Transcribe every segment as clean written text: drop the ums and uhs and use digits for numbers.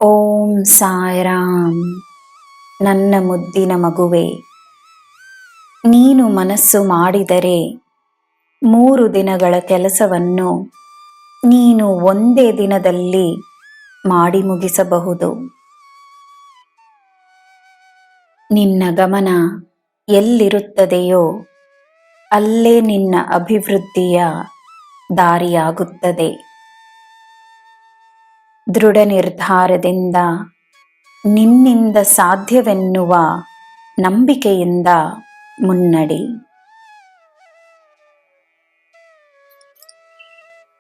ಓಂ ಸಾಯಿರಾಮ್. ನನ್ನ ಮುದ್ದಿನ ಮಗುವೆ, ನೀನು ಮನಸ್ಸು ಮಾಡಿದರೆ 3 ದಿನಗಳ ಕೆಲಸವನ್ನು ನೀನು ಒಂದೇ ದಿನದಲ್ಲಿ ಮಾಡಿ ಮುಗಿಸಬಹುದು. ನಿನ್ನ ಗಮನ ಎಲ್ಲಿರುತ್ತದೆಯೋ ಅಲ್ಲೇ ನಿನ್ನ ಅಭಿವೃದ್ಧಿಯ ದಾರಿಯಾಗುತ್ತದೆ. ದೃಢ ನಿರ್ಧಾರದಿಂದ, ನಿನ್ನಿಂದ ಸಾಧ್ಯವೆನ್ನುವ ನಂಬಿಕೆಯಿಂದ ಮುನ್ನಡಿ.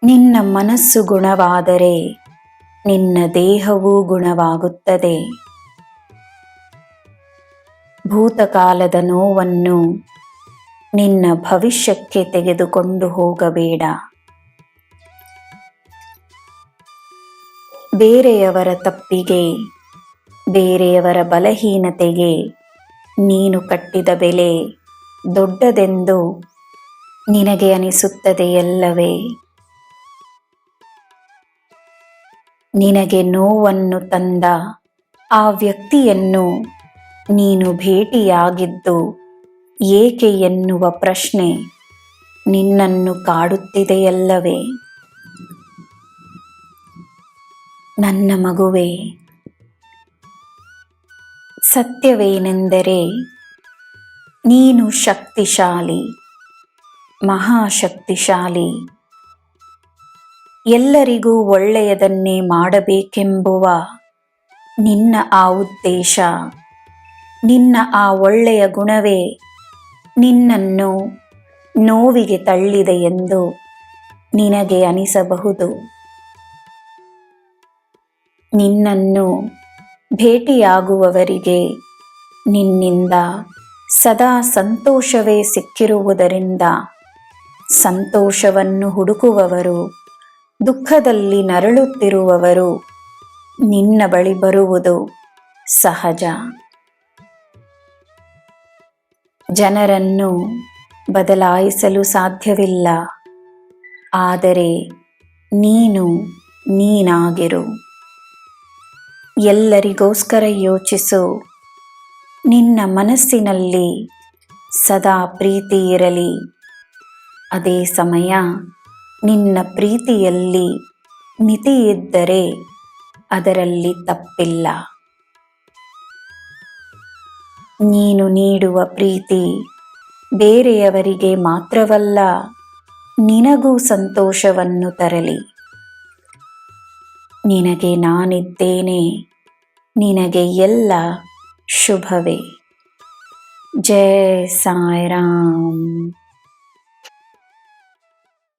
ನಿನ್ನ ಮನಸ್ಸು ಗುಣವಾದರೆ ನಿನ್ನ ದೇಹವೂ ಗುಣವಾಗುತ್ತದೆ. ಭೂತಕಾಲದ ನೋವನ್ನು ನಿನ್ನ ಭವಿಷ್ಯಕ್ಕೆ ತೆಗೆದುಕೊಂಡು ಹೋಗಬೇಡ. ಬೇರೆಯವರ ತಪ್ಪಿಗೆ, ಬೇರೆಯವರ ಬಲಹೀನತೆಗೆ ನೀನು ಕಟ್ಟಿದ ಬೆಲೆ ದೊಡ್ಡದೆಂದು ನಿನಗೆ ಅನಿಸುತ್ತದೆಯಲ್ಲವೇ? ನಿನಗೆ ನೋವನ್ನು ತಂದ ಆ ವ್ಯಕ್ತಿಯನ್ನು ನೀನು ಭೇಟಿಯಾಗಿದ್ದು ಏಕೆ ಎನ್ನುವ ಪ್ರಶ್ನೆ ನಿನ್ನನ್ನು ಕಾಡುತ್ತಿದೆಯಲ್ಲವೇ? ನನ್ನ ಮಗುವೇ, ಸತ್ಯವೇನೆಂದರೆ ನೀನು ಶಕ್ತಿಶಾಲಿ, ಮಹಾಶಕ್ತಿಶಾಲಿ. ಎಲ್ಲರಿಗೂ ಒಳ್ಳೆಯದನ್ನೇ ಮಾಡಬೇಕೆಂಬುವ ನಿನ್ನ ಆ ಉದ್ದೇಶ, ನಿನ್ನ ಆ ಒಳ್ಳೆಯ ಗುಣವೇ ನಿನ್ನನ್ನು ನೋವಿಗೆ ತಳ್ಳಿದೆ ಎಂದು ನಿನಗೆ ಅನಿಸಬಹುದು. ನಿನ್ನನ್ನು ಭೇಟಿಯಾಗುವವರಿಗೆ ನಿನ್ನಿಂದ ಸದಾ ಸಂತೋಷವೇ ಸಿಕ್ಕಿರುವುದರಿಂದ ಸಂತೋಷವನ್ನು ಹುಡುಕುವವರು, ದುಃಖದಲ್ಲಿ ನರಳುತ್ತಿರುವವರು ನಿನ್ನ ಬಳಿ ಬರುವುದು ಸಹಜ. ಜನರನ್ನು ಬದಲಾಯಿಸಲು ಸಾಧ್ಯವಿಲ್ಲ, ಆದರೆ ನೀನು ನೀನಾಗಿರು. ಎಲ್ಲರಿಗೋಸ್ಕರ ಯೋಚಿಸು. ನಿನ್ನ ಮನಸ್ಸಿನಲ್ಲಿ ಸದಾ ಪ್ರೀತಿ ಇರಲಿ. ಅದೇ ಸಮಯ ನಿನ್ನ ಪ್ರೀತಿಯಲ್ಲಿ ಮಿತಿಯಿದ್ದರೆ ಅದರಲ್ಲಿ ತಪ್ಪಿಲ್ಲ. ನೀನು ನೀಡುವ ಪ್ರೀತಿ ಬೇರೆಯವರಿಗೆ ಮಾತ್ರವಲ್ಲ, ನಿನಗೂ ಸಂತೋಷವನ್ನು ತರಲಿ. ನಿನಗೆ ನಾನಿದ್ದೇನೆ. ನಿನಗೆ ಎಲ್ಲ ಶುಭವೇ. ಜೈ ಸಾಯಿರಾಮ್.